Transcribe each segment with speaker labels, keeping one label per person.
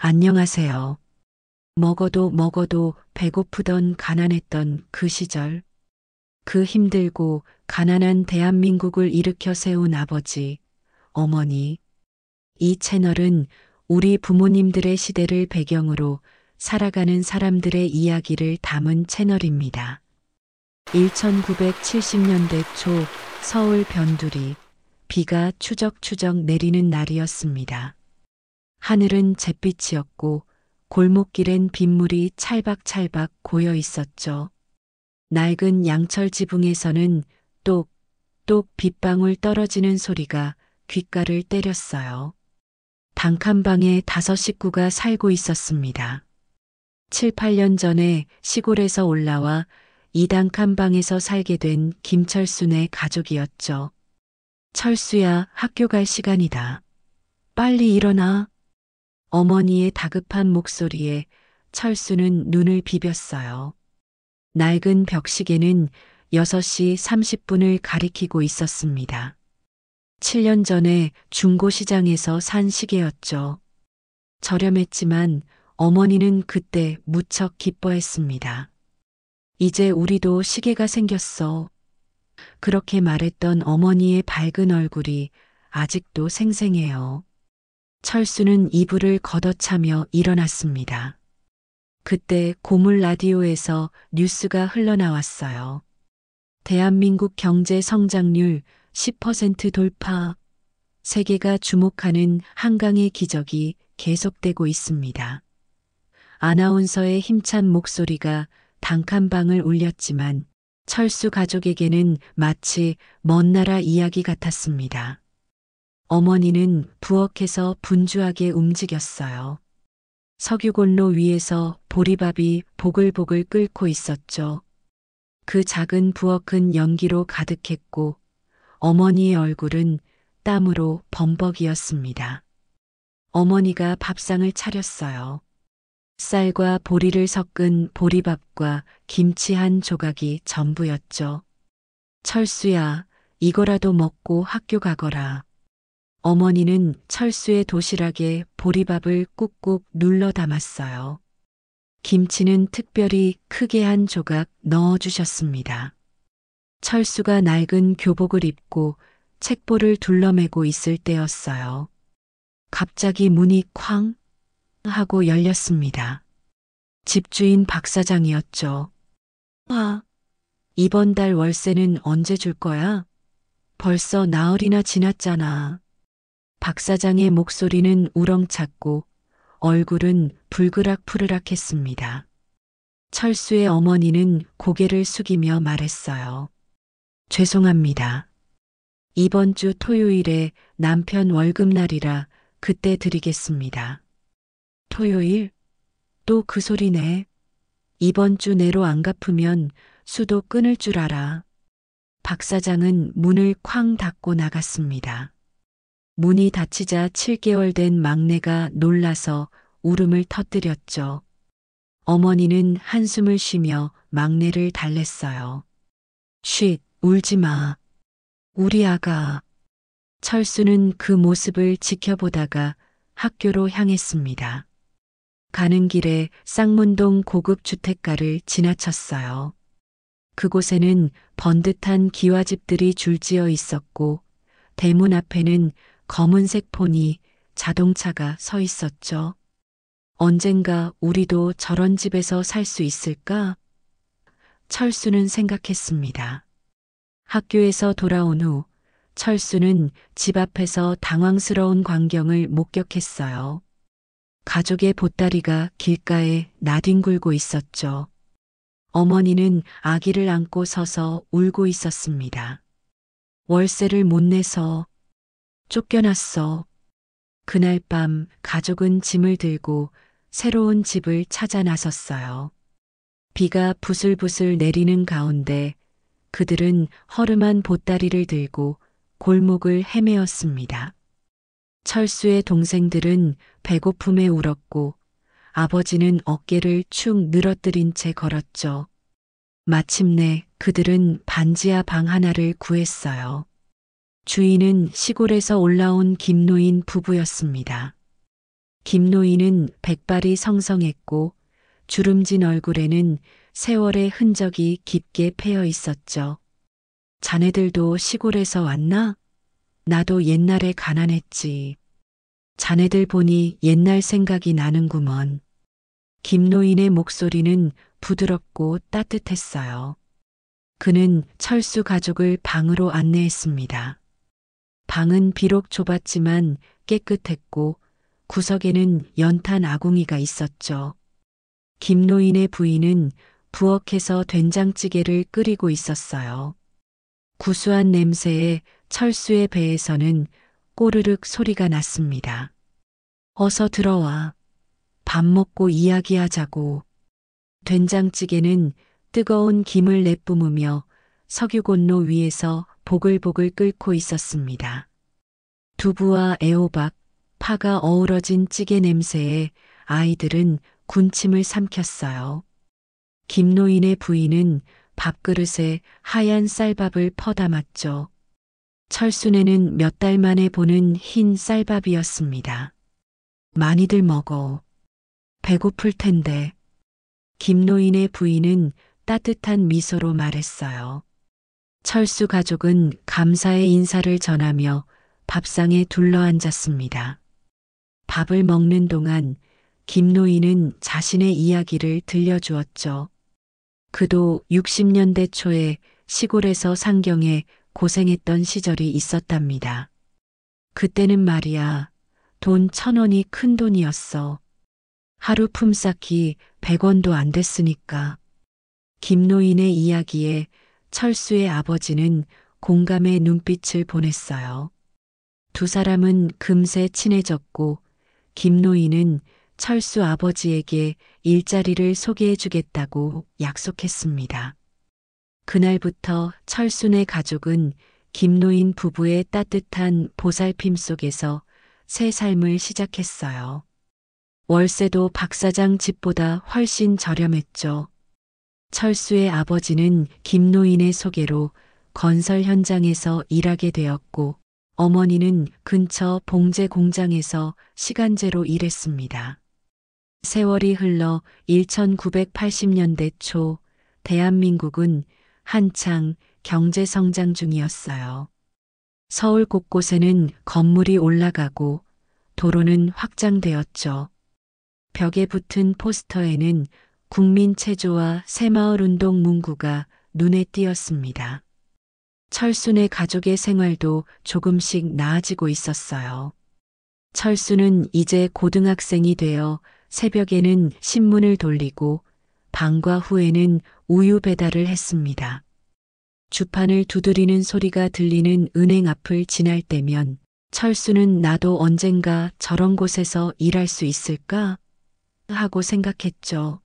Speaker 1: 안녕하세요. 먹어도 먹어도 배고프던 가난했던 그 시절, 그 힘들고 가난한 대한민국을 일으켜 세운 아버지, 어머니. 이 채널은 우리 부모님들의 시대를 배경으로 살아가는 사람들의 이야기를 담은 채널입니다. 1970년대 초 서울 변두리, 비가 추적추적 내리는 날이었습니다. 하늘은 잿빛이었고 골목길엔 빗물이 찰박찰박 고여 있었죠. 낡은 양철 지붕에서는 똑똑 빗방울 떨어지는 소리가 귓가를 때렸어요. 단칸방에 5식구가 살고 있었습니다. 7, 8년 전에 시골에서 올라와 이 단칸방에서 살게 된 김철순의 가족이었죠. 철수야, 학교 갈 시간이다. 빨리 일어나. 어머니의 다급한 목소리에 철수는 눈을 비볐어요. 낡은 벽시계는 6시 30분을 가리키고 있었습니다. 7년 전에 중고시장에서 산 시계였죠. 저렴했지만 어머니는 그때 무척 기뻐했습니다. 이제 우리도 시계가 생겼어. 그렇게 말했던 어머니의 밝은 얼굴이 아직도 생생해요. 철수는 이불을 걷어차며 일어났습니다. 그때 고물 라디오에서 뉴스가 흘러나왔어요. 대한민국 경제 성장률 10% 돌파. 세계가 주목하는 한강의 기적이 계속되고 있습니다. 아나운서의 힘찬 목소리가 단칸방을 울렸지만 철수 가족에게는 마치 먼 나라 이야기 같았습니다. 어머니는 부엌에서 분주하게 움직였어요. 석유골로 위에서 보리밥이 보글보글 끓고 있었죠. 그 작은 부엌은 연기로 가득했고 어머니의 얼굴은 땀으로 범벅이었습니다. 어머니가 밥상을 차렸어요. 쌀과 보리를 섞은 보리밥과 김치 한 조각이 전부였죠. 철수야, 이거라도 먹고 학교 가거라. 어머니는 철수의 도시락에 보리밥을 꾹꾹 눌러 담았어요. 김치는 특별히 크게 한 조각 넣어주셨습니다. 철수가 낡은 교복을 입고 책보를 둘러매고 있을 때였어요. 갑자기 문이 쾅 하고 열렸습니다. 집주인 박 사장이었죠. 아, 이번 달 월세는 언제 줄 거야? 벌써 나흘이나 지났잖아. 박 사장의 목소리는 우렁찼고 얼굴은 불그락푸르락했습니다. 철수의 어머니는 고개를 숙이며 말했어요. 죄송합니다. 이번 주 토요일에 남편 월급날이라 그때 드리겠습니다. 토요일? 또 그 소리네. 이번 주 내로 안 갚으면 수도 끊을 줄 알아. 박 사장은 문을 쾅 닫고 나갔습니다. 문이 닫히자 7개월 된 막내가 놀라서 울음을 터뜨렸죠. 어머니는 한숨을 쉬며 막내를 달랬어요. 쉿, 울지 마. 우리 아가. 철수는 그 모습을 지켜보다가 학교로 향했습니다. 가는 길에 쌍문동 고급 주택가를 지나쳤어요. 그곳에는 번듯한 기와집들이 줄지어 있었고 대문 앞에는 검은색 포니 자동차가 서 있었죠. 언젠가 우리도 저런 집에서 살 수 있을까? 철수는 생각했습니다. 학교에서 돌아온 후 철수는 집 앞에서 당황스러운 광경을 목격했어요. 가족의 보따리가 길가에 나뒹굴고 있었죠. 어머니는 아기를 안고 서서 울고 있었습니다. 월세를 못 내서 쫓겨났어. 그날 밤 가족은 짐을 들고 새로운 집을 찾아 나섰어요. 비가 부슬부슬 내리는 가운데 그들은 허름한 보따리를 들고 골목을 헤매었습니다. 철수의 동생들은 배고픔에 울었고 아버지는 어깨를 축 늘어뜨린 채 걸었죠. 마침내 그들은 반지하 방 하나를 구했어요. 주인은 시골에서 올라온 김노인 부부였습니다. 김노인은 백발이 성성했고 주름진 얼굴에는 세월의 흔적이 깊게 패여 있었죠. 자네들도 시골에서 왔나? 나도 옛날에 가난했지. 자네들 보니 옛날 생각이 나는구먼. 김노인의 목소리는 부드럽고 따뜻했어요. 그는 철수 가족을 방으로 안내했습니다. 방은 비록 좁았지만 깨끗했고 구석에는 연탄 아궁이가 있었죠. 김노인의 부인은 부엌에서 된장찌개를 끓이고 있었어요. 구수한 냄새에 철수의 배에서는 꼬르륵 소리가 났습니다. 어서 들어와. 밥 먹고 이야기하자고. 된장찌개는 뜨거운 김을 내뿜으며 석유곤로 위에서 보글보글 끓고 있었습니다. 두부와 애호박, 파가 어우러진 찌개 냄새에 아이들은 군침을 삼켰어요. 김노인의 부인은 밥그릇에 하얀 쌀밥을 퍼담았죠. 철순에는 몇 달 만에 보는 흰 쌀밥이었습니다. 많이들 먹어. 배고플 텐데. 김노인의 부인은 따뜻한 미소로 말했어요. 철수 가족은 감사의 인사를 전하며 밥상에 둘러앉았습니다. 밥을 먹는 동안 김노인은 자신의 이야기를 들려주었죠. 그도 60년대 초에 시골에서 상경에 고생했던 시절이 있었답니다. 그때는 말이야, 돈 1,000원이 큰 돈이었어. 하루 품삯이 100원도 안 됐으니까. 김노인의 이야기에 철수의 아버지는 공감의 눈빛을 보냈어요. 두 사람은 금세 친해졌고 김노인은 철수 아버지에게 일자리를 소개해 주겠다고 약속했습니다. 그날부터 철수네 가족은 김노인 부부의 따뜻한 보살핌 속에서 새 삶을 시작했어요. 월세도 박 사장 집보다 훨씬 저렴했죠. 철수의 아버지는 김노인의 소개로 건설 현장에서 일하게 되었고 어머니는 근처 봉제 공장에서 시간제로 일했습니다. 세월이 흘러 1980년대 초 대한민국은 한창 경제 성장 중이었어요. 서울 곳곳에는 건물이 올라가고 도로는 확장되었죠. 벽에 붙은 포스터에는 국민 체조와 새마을 운동 문구가 눈에 띄었습니다. 철수네 가족의 생활도 조금씩 나아지고 있었어요. 철수는 이제 고등학생이 되어 새벽에는 신문을 돌리고 방과 후에는 우유 배달을 했습니다. 주판을 두드리는 소리가 들리는 은행 앞을 지날 때면 철수는 나도 언젠가 저런 곳에서 일할 수 있을까? 하고 생각했죠.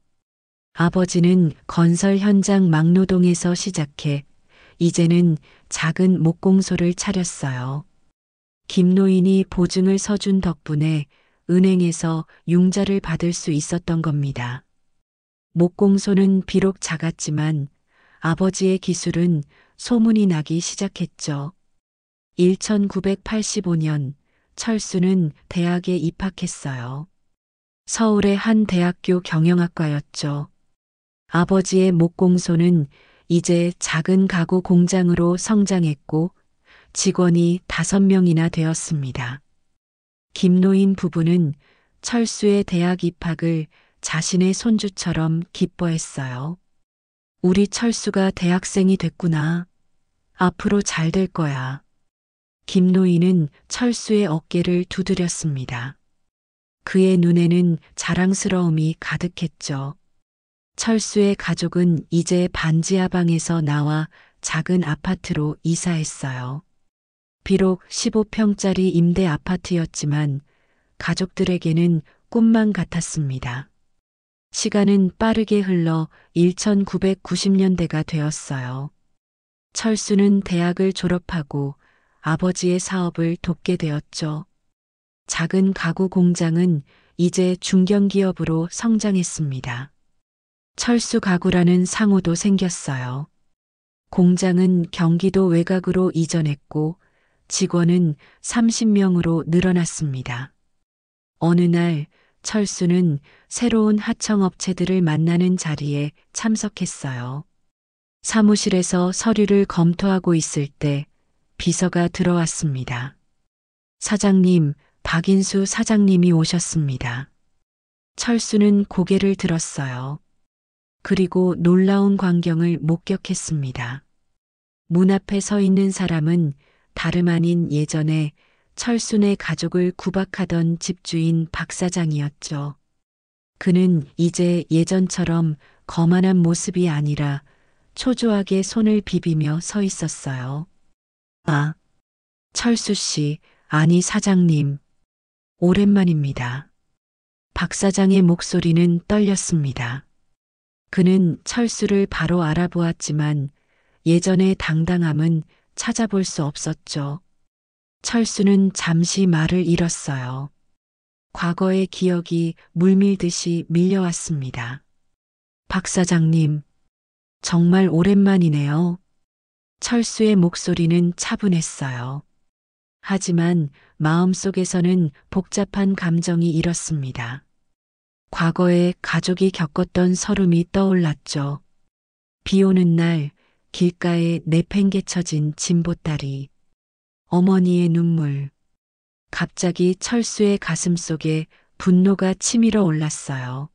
Speaker 1: 아버지는 건설 현장 막노동에서 시작해 이제는 작은 목공소를 차렸어요. 김노인이 보증을 서준 덕분에 은행에서 융자를 받을 수 있었던 겁니다. 목공소는 비록 작았지만 아버지의 기술은 소문이 나기 시작했죠. 1985년 철수는 대학에 입학했어요. 서울의 한 대학교 경영학과였죠. 아버지의 목공소는 이제 작은 가구 공장으로 성장했고 직원이 5명이나 되었습니다. 김노인 부부는 철수의 대학 입학을 자신의 손주처럼 기뻐했어요. 우리 철수가 대학생이 됐구나. 앞으로 잘 될 거야. 김노인은 철수의 어깨를 두드렸습니다. 그의 눈에는 자랑스러움이 가득했죠. 철수의 가족은 이제 반지하방에서 나와 작은 아파트로 이사했어요. 비록 15평짜리 임대 아파트였지만 가족들에게는 꿈만 같았습니다. 시간은 빠르게 흘러 1990년대가 되었어요. 철수는 대학을 졸업하고 아버지의 사업을 돕게 되었죠. 작은 가구 공장은 이제 중견기업으로 성장했습니다. 철수 가구라는 상호도 생겼어요. 공장은 경기도 외곽으로 이전했고 직원은 30명으로 늘어났습니다. 어느 날 철수는 새로운 하청업체들을 만나는 자리에 참석했어요. 사무실에서 서류를 검토하고 있을 때 비서가 들어왔습니다. 사장님, 박인수 사장님이 오셨습니다. 철수는 고개를 들었어요. 그리고 놀라운 광경을 목격했습니다. 문 앞에 서 있는 사람은 다름 아닌 예전에 철순의 가족을 구박하던 집주인 박 사장이었죠. 그는 이제 예전처럼 거만한 모습이 아니라 초조하게 손을 비비며 서 있었어요. 아, 철수 씨, 아니 사장님, 오랜만입니다. 박 사장의 목소리는 떨렸습니다. 그는 철수를 바로 알아보았지만 예전의 당당함은 찾아볼 수 없었죠. 철수는 잠시 말을 잃었어요. 과거의 기억이 물밀듯이 밀려왔습니다. 박 사장님, 정말 오랜만이네요. 철수의 목소리는 차분했어요. 하지만 마음속에서는 복잡한 감정이 일었습니다. 과거에 가족이 겪었던 서름이 떠올랐죠. 비 오는 날 길가에 내팽개쳐진 진보다리, 어머니의 눈물. 갑자기 철수의 가슴 속에 분노가 치밀어 올랐어요.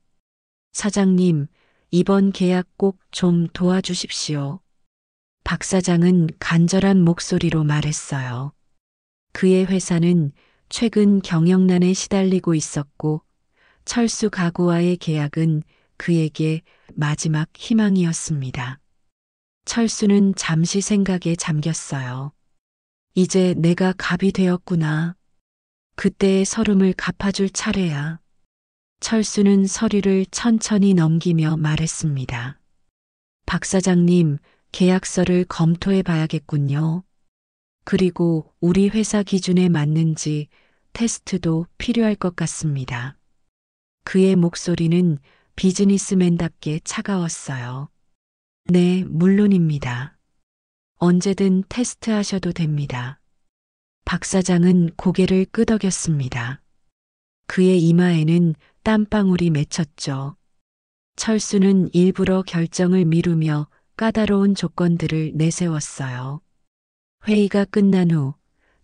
Speaker 1: 사장님, 이번 계약 꼭 좀 도와주십시오. 박 사장은 간절한 목소리로 말했어요. 그의 회사는 최근 경영난에 시달리고 있었고 철수 가구와의 계약은 그에게 마지막 희망이었습니다. 철수는 잠시 생각에 잠겼어요. 이제 내가 갑이 되었구나. 그때의 서름을 갚아줄 차례야. 철수는 서류를 천천히 넘기며 말했습니다. 박 사장님, 계약서를 검토해 봐야겠군요. 그리고 우리 회사 기준에 맞는지 테스트도 필요할 것 같습니다. 그의 목소리는 비즈니스맨답게 차가웠어요. 네, 물론입니다. 언제든 테스트하셔도 됩니다. 박 사장은 고개를 끄덕였습니다. 그의 이마에는 땀방울이 맺혔죠. 철수는 일부러 결정을 미루며 까다로운 조건들을 내세웠어요. 회의가 끝난 후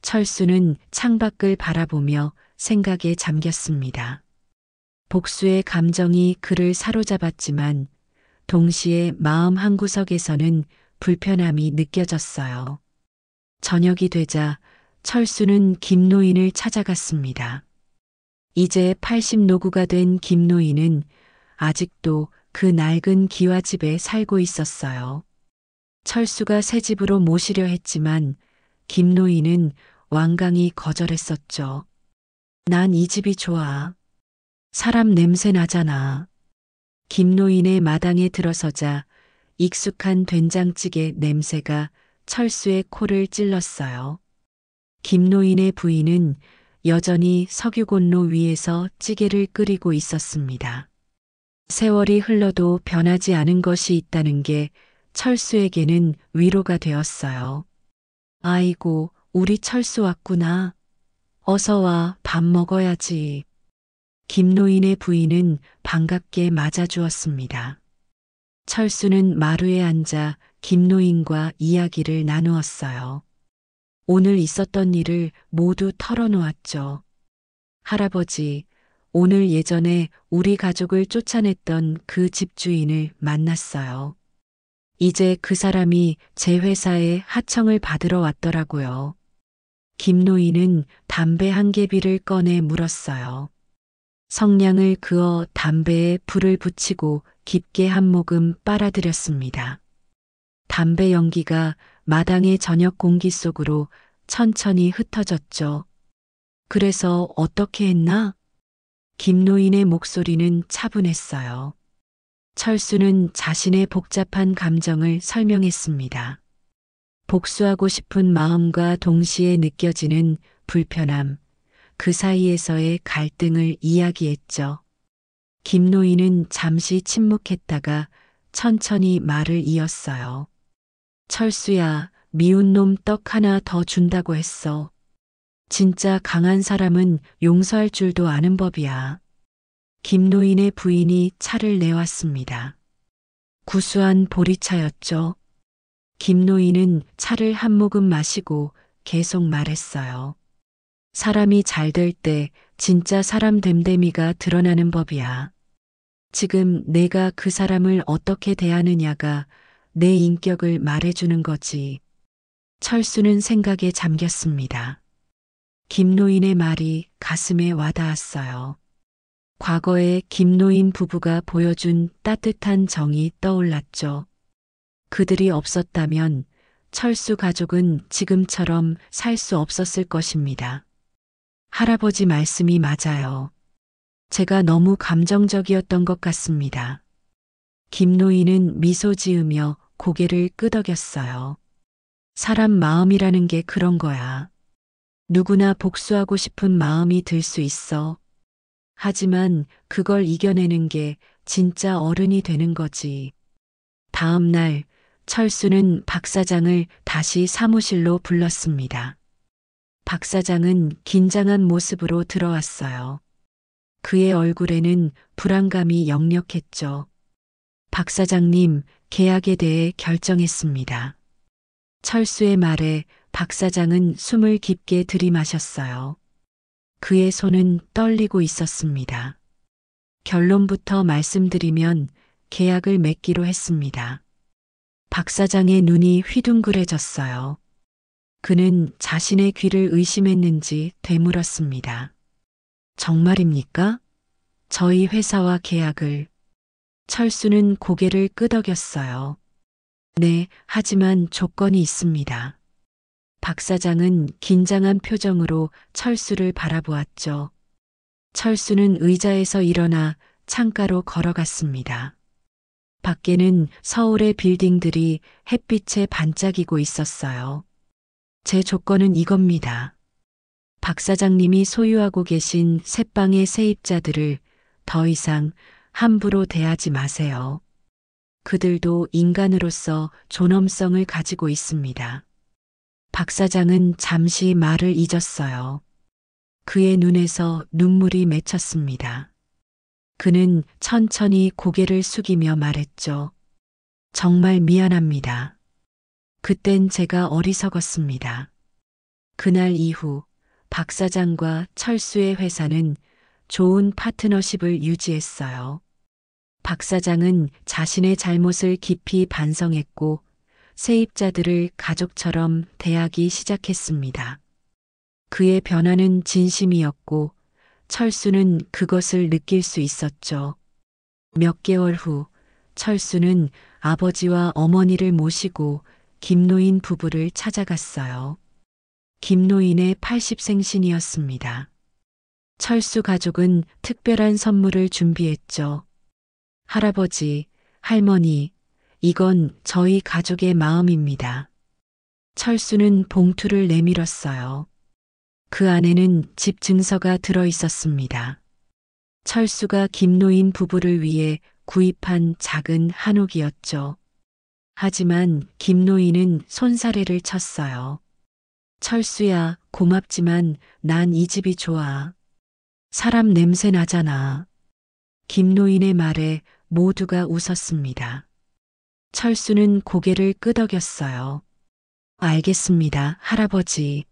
Speaker 1: 철수는 창밖을 바라보며 생각에 잠겼습니다. 복수의 감정이 그를 사로잡았지만 동시에 마음 한구석에서는 불편함이 느껴졌어요. 저녁이 되자 철수는 김노인을 찾아갔습니다. 이제 80 노구가 된 김노인은 아직도 그 낡은 기와집에 살고 있었어요. 철수가 새 집으로 모시려 했지만 김노인은 완강히 거절했었죠. 난 이 집이 좋아. 사람 냄새 나잖아. 김노인의 마당에 들어서자 익숙한 된장찌개 냄새가 철수의 코를 찔렀어요. 김노인의 부인은 여전히 석유곤로 위에서 찌개를 끓이고 있었습니다. 세월이 흘러도 변하지 않은 것이 있다는 게 철수에게는 위로가 되었어요. 아이고, 우리 철수 왔구나. 어서 와, 밥 먹어야지. 김노인의 부인은 반갑게 맞아주었습니다. 철수는 마루에 앉아 김노인과 이야기를 나누었어요. 오늘 있었던 일을 모두 털어놓았죠. 할아버지, 오늘 예전에 우리 가족을 쫓아냈던 그 집주인을 만났어요. 이제 그 사람이 제 회사에 하청을 받으러 왔더라고요. 김노인은 담배 한 개비를 꺼내 물었어요. 성냥을 그어 담배에 불을 붙이고 깊게 한 모금 빨아들였습니다. 담배 연기가 마당의 저녁 공기 속으로 천천히 흩어졌죠. 그래서 어떻게 했나? 김노인의 목소리는 차분했어요. 철수는 자신의 복잡한 감정을 설명했습니다. 복수하고 싶은 마음과 동시에 느껴지는 불편함, 그 사이에서의 갈등을 이야기했죠. 김노인은 잠시 침묵했다가 천천히 말을 이었어요. 철수야, 미운 놈 떡 하나 더 준다고 했어. 진짜 강한 사람은 용서할 줄도 아는 법이야. 김노인의 부인이 차를 내왔습니다. 구수한 보리차였죠. 김노인은 차를 한 모금 마시고 계속 말했어요. 사람이 잘 될 때 진짜 사람 됨됨이가 드러나는 법이야. 지금 내가 그 사람을 어떻게 대하느냐가 내 인격을 말해주는 거지. 철수는 생각에 잠겼습니다. 김노인의 말이 가슴에 와닿았어요. 과거에 김노인 부부가 보여준 따뜻한 정이 떠올랐죠. 그들이 없었다면 철수 가족은 지금처럼 살 수 없었을 것입니다. 할아버지 말씀이 맞아요. 제가 너무 감정적이었던 것 같습니다. 김노인은 미소 지으며 고개를 끄덕였어요. 사람 마음이라는 게 그런 거야. 누구나 복수하고 싶은 마음이 들 수 있어. 하지만 그걸 이겨내는 게 진짜 어른이 되는 거지. 다음 날 철수는 박 사장을 다시 사무실로 불렀습니다. 박 사장은 긴장한 모습으로 들어왔어요. 그의 얼굴에는 불안감이 역력했죠. 박 사장님, 계약에 대해 결정했습니다. 철수의 말에 박 사장은 숨을 깊게 들이마셨어요. 그의 손은 떨리고 있었습니다. 결론부터 말씀드리면 계약을 맺기로 했습니다. 박 사장의 눈이 휘둥그레졌어요. 그는 자신의 귀를 의심했는지 되물었습니다. 정말입니까? 저희 회사와 계약을. 철수는 고개를 끄덕였어요. 네, 하지만 조건이 있습니다. 박 사장은 긴장한 표정으로 철수를 바라보았죠. 철수는 의자에서 일어나 창가로 걸어갔습니다. 밖에는 서울의 빌딩들이 햇빛에 반짝이고 있었어요. 제 조건은 이겁니다. 박 사장님이 소유하고 계신 새빵의 세입자들을 더 이상 함부로 대하지 마세요. 그들도 인간으로서 존엄성을 가지고 있습니다. 박 사장은 잠시 말을 잊었어요. 그의 눈에서 눈물이 맺혔습니다. 그는 천천히 고개를 숙이며 말했죠. 정말 미안합니다. 그땐 제가 어리석었습니다. 그날 이후 박 사장과 철수의 회사는 좋은 파트너십을 유지했어요. 박 사장은 자신의 잘못을 깊이 반성했고 세입자들을 가족처럼 대하기 시작했습니다. 그의 변화는 진심이었고 철수는 그것을 느낄 수 있었죠. 몇 개월 후 철수는 아버지와 어머니를 모시고 김노인 부부를 찾아갔어요. 김노인의 80생신이었습니다. 철수 가족은 특별한 선물을 준비했죠. 할아버지, 할머니, 이건 저희 가족의 마음입니다. 철수는 봉투를 내밀었어요. 그 안에는 집 증서가 들어 있었습니다. 철수가 김노인 부부를 위해 구입한 작은 한옥이었죠. 하지만 김노인은 손사래를 쳤어요. 철수야, 고맙지만 난 이 집이 좋아. 사람 냄새 나잖아. 김노인의 말에 모두가 웃었습니다. 철수는 고개를 끄덕였어요. 알겠습니다, 할아버지.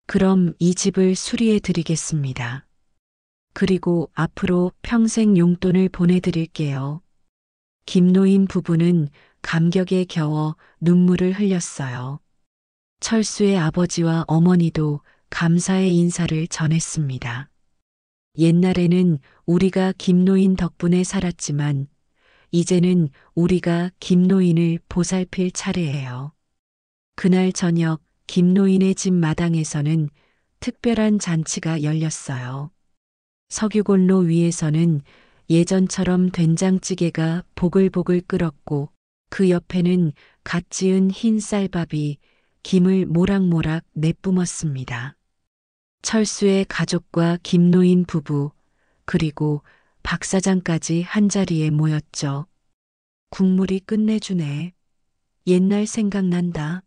Speaker 1: 그럼 이 집을 수리해 드리겠습니다. 그리고 앞으로 평생 용돈을 보내드릴게요. 김노인 부부는 감격에 겨워 눈물을 흘렸어요. 철수의 아버지와 어머니도 감사의 인사를 전했습니다. 옛날에는 우리가 김노인 덕분에 살았지만 이제는 우리가 김노인을 보살필 차례예요. 그날 저녁 김노인의 집 마당에서는 특별한 잔치가 열렸어요. 석유골로 위에서는 예전처럼 된장찌개가 보글보글 끓었고 그 옆에는 갓 지은 흰 쌀밥이 김을 모락모락 내뿜었습니다. 철수의 가족과 김노인 부부 그리고 박 사장까지 한자리에 모였죠. 국물이 끝내주네. 옛날 생각난다.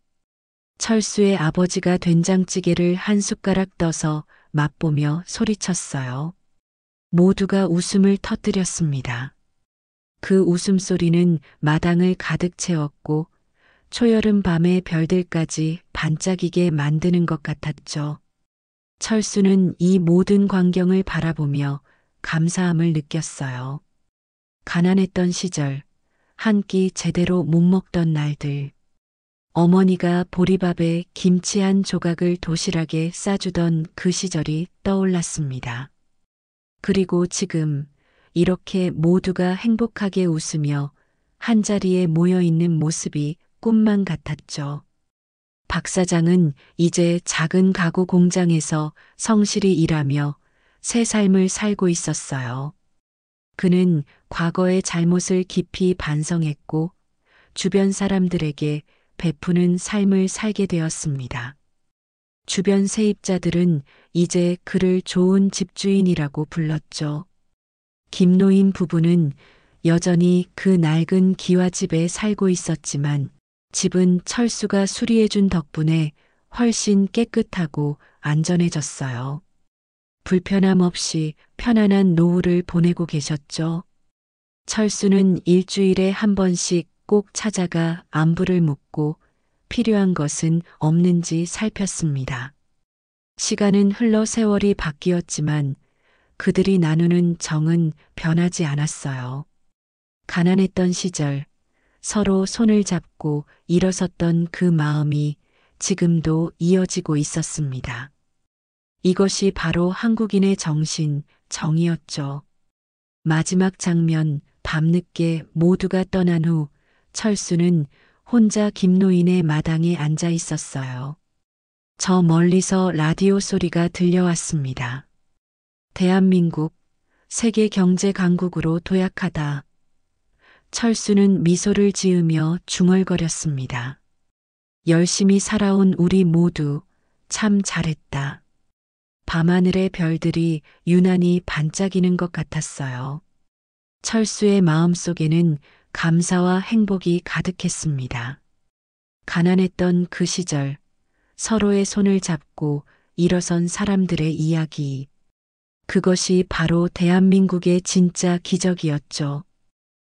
Speaker 1: 철수의 아버지가 된장찌개를 한 숟가락 떠서 맛보며 소리쳤어요. 모두가 웃음을 터뜨렸습니다. 그 웃음소리는 마당을 가득 채웠고 초여름 밤의 별들까지 반짝이게 만드는 것 같았죠. 철수는 이 모든 광경을 바라보며 감사함을 느꼈어요. 가난했던 시절, 한 끼 제대로 못 먹던 날들, 어머니가 보리밥에 김치 한 조각을 도시락에 싸주던 그 시절이 떠올랐습니다. 그리고 지금 이렇게 모두가 행복하게 웃으며 한자리에 모여 있는 모습이 꿈만 같았죠. 박 사장은 이제 작은 가구 공장에서 성실히 일하며 새 삶을 살고 있었어요. 그는 과거의 잘못을 깊이 반성했고 주변 사람들에게 베푸는 삶을 살게 되었습니다. 주변 세입자들은 이제 그를 좋은 집주인이라고 불렀죠. 김노인 부부는 여전히 그 낡은 기와집에 살고 있었지만 집은 철수가 수리해준 덕분에 훨씬 깨끗하고 안전해졌어요. 불편함 없이 편안한 노후를 보내고 계셨죠. 철수는 일주일에 한 번씩 꼭 찾아가 안부를 묻고 필요한 것은 없는지 살폈습니다. 시간은 흘러 세월이 바뀌었지만 그들이 나누는 정은 변하지 않았어요. 가난했던 시절 서로 손을 잡고 일어섰던 그 마음이 지금도 이어지고 있었습니다. 이것이 바로 한국인의 정신, 정이었죠. 마지막 장면, 밤늦게 모두가 떠난 후 철수는 혼자 김노인의 마당에 앉아 있었어요. 저 멀리서 라디오 소리가 들려왔습니다. 대한민국 세계 경제 강국으로 도약하다. 철수는 미소를 지으며 중얼거렸습니다. 열심히 살아온 우리 모두 참 잘했다. 밤하늘의 별들이 유난히 반짝이는 것 같았어요. 철수의 마음속에는 감사와 행복이 가득했습니다. 가난했던 그 시절, 서로의 손을 잡고 일어선 사람들의 이야기. 그것이 바로 대한민국의 진짜 기적이었죠.